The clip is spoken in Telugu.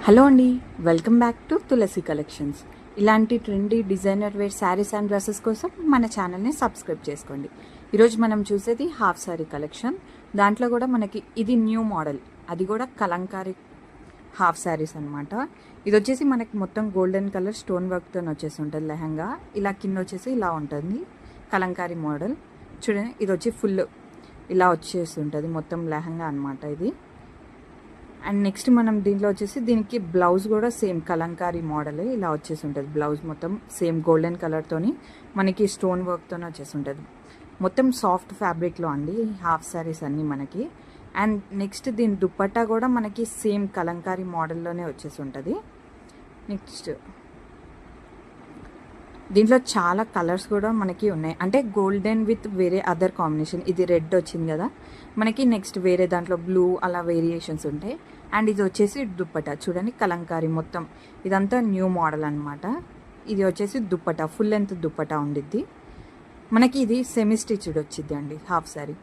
హలో అండి, welcome back to Tulasi collections. ఇలాంటి trendy designer wear sarees and dresses కోసం మన ఛానల్ని సబ్స్క్రైబ్ చేసుకోండి. ఈరోజు మనం చూసేది హాఫ్ శారీ కలెక్షన్. దాంట్లో కూడా మనకి ఇది న్యూ మోడల్, అది కూడా కలంకారీ హాఫ్ శారీస్ అనమాట. ఇది వచ్చేసి మనకి మొత్తం గోల్డెన్ కలర్ స్టోన్ వర్క్తో వచ్చేసి ఉంటుంది. లెహంగా ఇలా కింద వచ్చేసి ఇలా ఉంటుంది, కలంకారీ మోడల్. చూడండి, ఇది వచ్చి ఫుల్ ఇలా వచ్చేసి ఉంటుంది మొత్తం లెహంగా అనమాట ఇది. అండ్ నెక్స్ట్ మనం దీంట్లో వచ్చేసి దీనికి బ్లౌజ్ కూడా సేమ్ కలంకారీ మోడలే ఇలా వచ్చేసి ఉంటుంది. బ్లౌజ్ మొత్తం సేమ్ గోల్డెన్ కలర్తోని మనకి స్టోన్ వర్క్తోనే వచ్చేసి ఉంటుంది. మొత్తం సాఫ్ట్ ఫ్యాబ్రిక్లో అండి హాఫ్ శారీస్ అన్నీ మనకి. అండ్ నెక్స్ట్ దీని దుప్పట్టా కూడా మనకి సేమ్ కలంకారీ మోడల్లోనే వచ్చేసి ఉంటుంది. నెక్స్ట్ దీంట్లో చాలా కలర్స్ కూడా మనకి ఉన్నాయి, అంటే గోల్డెన్ విత్ వేరే అదర్ కాంబినేషన్. ఇది రెడ్ వచ్చింది కదా మనకి, నెక్స్ట్ వేరే దాంట్లో బ్లూ అలా వేరియేషన్స్ ఉంటాయి. అండ్ ఇది వచ్చేసి దుప్పటా చూడండి, కలంకారీ మొత్తం ఇదంతా న్యూ మోడల్ అనమాట. ఇది వచ్చేసి దుప్పటా, ఫుల్ లెంత్ దుప్పటా ఉండిద్ది మనకి. ఇది సెమీ స్టిచ్డ్ వచ్చింది అండి హాఫ్ శారీ.